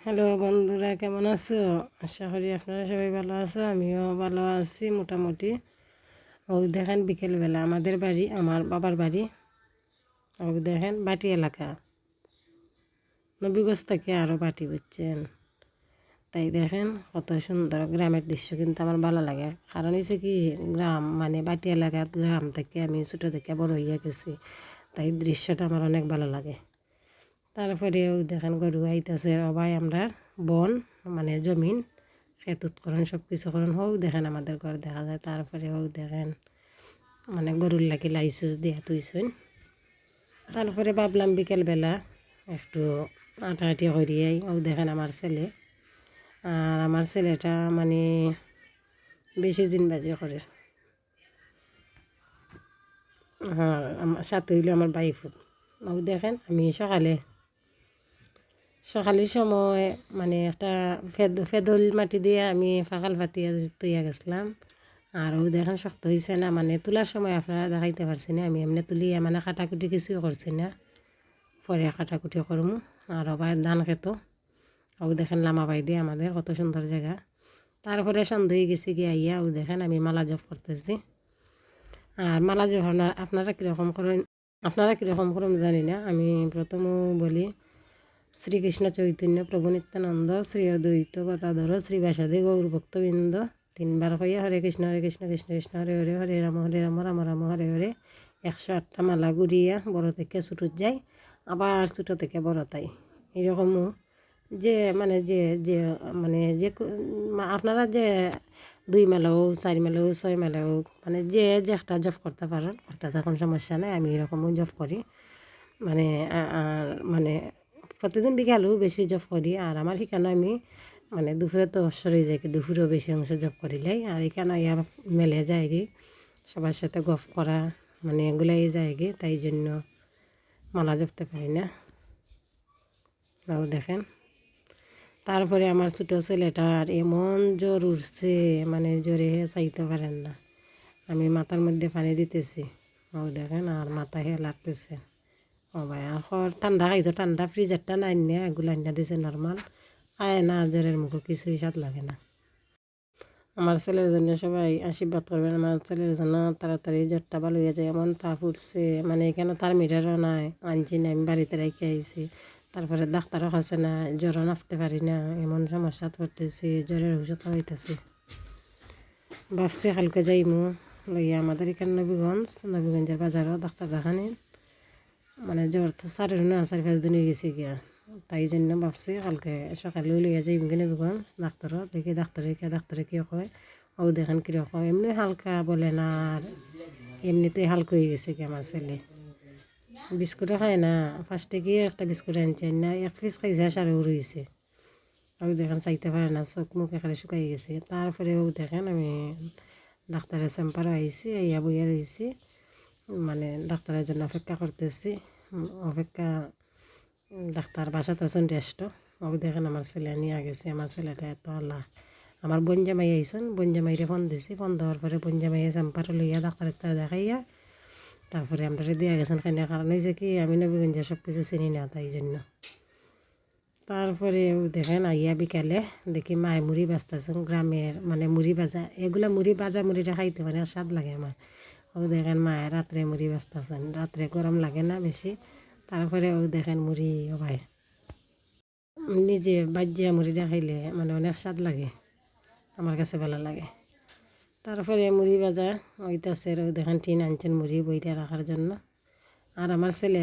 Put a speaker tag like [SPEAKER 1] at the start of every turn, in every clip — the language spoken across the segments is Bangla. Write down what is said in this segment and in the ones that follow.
[SPEAKER 1] হ্যালো বন্ধুরা, কেমন আছো? আশা করি আপনারা সবাই ভালো আছো। আমিও ভালো আছি মোটামুটি। দেখেন বিকেলবেলা আমাদের বাড়ি, আমার বাবার বাড়ি দেখেন বাটি এলাকা, নবীগঞ্জ থেকে আরও বাটি বুঝছেন। তাই দেখেন কত সুন্দর গ্রামের দৃশ্য, কিন্তু আমার ভালো লাগে। কারণ হচ্ছে কি, গ্রাম মানে বাটি এলাকাত গ্রাম থেকে আমি ছোটো থেকে বড় হইয়া গেছি, তাই দৃশ্যটা আমার অনেক ভালো লাগে। তারপরেও দেখেন গরু আইতাছে, অবাই আমরা বন মানে জমিন খেতুত করেন সব কিছু করেন, হোক দেখেন আমাদের ঘর দেখা যায়। তারপরে হোক দেখেন মানে গরুর লাগি লাইসুস দিয়া তুইছেন। তারপরে ভাবলাম বিকেলবেলা একটু আটাআটি করিয়াই। ও দেখেন আমার ছেলে, আর আমার ছেলেটা মানে বেশি দিনবাজি করে। হ্যাঁ, আমার সাথে হইলো আমার বাইফুত। ও দেখেন আমি সকালের সময় মানে একটা ফেদল মাটি দিয়ে আমি ফাঁকাল পাতিয়া তুইয়া গেছিলাম। আর ও দেখেন শক্ত হয়েছে না, মানে তোলার সময় আপনারা দেখাইতে পারছি না, আমি এমনি তুলিয়া মানে কাটাকুটি কিছুই করছি না, পরে কাটাকুটি করমু। আর আবার ধান খেত ও দেখেন লামা বাই দিয়ে আমাদের কত সুন্দর জায়গা। তারপরে সন্ধ্যা হয়ে গেছে গিয়ে আইয়া ও দেখেন আমি মালা জপ করতেছি। আর মালা জপ আপনারা কীরকম করেন জানি না। আমি প্রথমে বলি শ্রীকৃষ্ণ চৈতন্য প্রভু নিত্যানন্দ শ্রী অদ্বৈত গদাধর শ্রীবাসাদি গৌর ভক্তবৃন্দ, তিনবার কইয়া হরে কৃষ্ণ কৃষ্ণ কৃষ্ণ হরে হরে, হরে রাম রাম রাম হরে হরে 108টা মালা ঘুরিয়া বড় থেকে ছোটোর যাই, আবার ছোটো থেকে বড় তাই। এরকমও যে মানে যে মানে যে আপনারা যে 2 মেলা হোক 4 মেলা হোক 6 মেলা হোক, মানে যে একটা জব করতে পারেন করতে তখন সমস্যা নেই। আমি এরকমও জব করি, মানে মানে প্রতিদিন বিকালেও বেশি জব করি। আর আমার সেখানে আমি মানে দুপুরে তো অবসর হয়ে যায়, দুপুরেও বেশি অংশ জব করিলাই। আর এখানে ইয়া মেলে যায় কি সবার সাথে গপ করা, মানে এগুলাই যায় কি, তাই জন্য মালা জপতে পারি না। তাও দেখেন তারপরে আমার ছোটো ছেলেটার এমন জ্বর উঠছে, মানে জ্বরে চাইতে পারেন না। আমি মাথার মধ্যে পানি দিতেছি, ও দেখেন আর মাথায় লাগতেছে। ও ভাই এখন ঠান্ডা খাইতো, ঠান্ডা ফ্রিজারটা নাই না, এগুলো আইনা দিছে নর্মাল, আয় না জ্বরের মুখে কিছুই স্বাদ লাগে না। আমার ছেলের জন্য সবাই আশীর্বাদ করবেন, আমার ছেলের জন্য তাড়াতাড়ি জ্বরটা ভালো হয়ে যায়। এমন তা ফুটছে, মানে এখানে তার মিটারও নাই, আনছি না, আমি বাড়িতে রেখে আইছি। তারপরে ডাক্তারও খাচ্ছে না, জ্বরও নাফতে পারি না, এমন সমস্যা পড়তেছি, জ্বরের ওষুধ হইতেছে। ভাবছি কালকে যাইমু লইয়া আমাদের এখানে নবীগঞ্জের বাজারও ডাক্তার দেখানি, মানে জ্বর তো 4-5 দিন হয়ে গেছে গিয়া। তাই জন্য ভাবছি কালকে সকালে লইয়া যাইম কিনে নবীগঞ্জ ডাক্তারও দেখি, ডাক্তারে কী কয়। ও দেখেন কীরকম, এমনি হালকা বলে না, আর এমনিতেই হালকা হয়ে গেছে কি আমার ছেলে। বিস্কুটও খায় না, ফার্স্টে গিয়ে একটা বিস্কুট আনছে না, 1 পিস খাইছে সারে রয়েছে। ও দেখেন চাইতে পারে না, চোখ মুখ এখানে শুকাই গেছে। তারপরে ও দেখেন আমি ডাক্তারের চেম্বারও আইছি, আইয়া বইয়া রয়েছি, মানে ডাক্তারের জন্য অপেক্ষা করতেছি। ডাক্তার বাসাতে আছেন রেস্ট। ও দেখেন আমার ছেলে নিয়ে গেছে। আমার ছেলেটা এত আল্লাহ, আমার বনজামাই আইসন, বনজামাইরে ফোন দিছি, ফোন দেওয়ার পরে বনজামাইয়া চেম্বারে লইয়া ডাক্তারের তা দেখাইয়া তারপরে আমরা দিয়ে গেছেন খাইনা। কারণ হয়েছে কি, আমি নবীগঞ্জে সব কিছু চিনি না, তাই জন্য। তারপরে দেখেন আইয়া বিকালে দেখি মায়ে মুড়ি বাজতেছেন, গ্রামের মানে মুড়ি ভাজা, এগুলা মুড়ি ভাজা মুড়িটা খাইতে মানে স্বাদ লাগে আমার। ও দেখেন মায়ে রাত্রে মুড়ি বাজতেছেন, রাত্রে গরম লাগে না বেশি। তারপরে ও দেখেন মুড়ি, ও ভাই নিজে বাজিয়া মুড়িটা খাইলে মানে অনেক স্বাদ লাগে, আমার কাছে ভালো লাগে। তারপরে মুড়ি ভাজা ওইটাছে, ও দেখেন টিন আনছেন মুড়ি বইটা রাখার জন্য। আর আমার ছেলে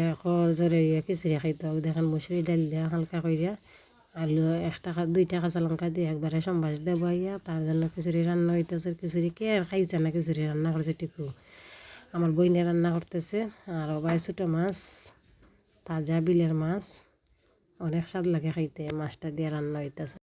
[SPEAKER 1] জ্বরে খিচুড়ি খাইতো, দেখেন মুসুরি ডাল দিয়া হালকা করিয়া আলু 1 টাকা 2 টাকা কাঁচা লঙ্কা দিয়ে একবারে সম্বাস দেবো আইয়া, তার জন্য খিচুড়ি রান্না হইতেছে। খিচুড়ি কে আর খাইছে না, খিচুড়ি রান্না করছে টিকু, আমার বইনে রান্না করতেছে। আর ওবাই ছোটো মাছ, তাজা বিলের মাছ, অনেক স্বাদ লাগে খাইতে, মাছটা দিয়ে রান্না হইতেছে।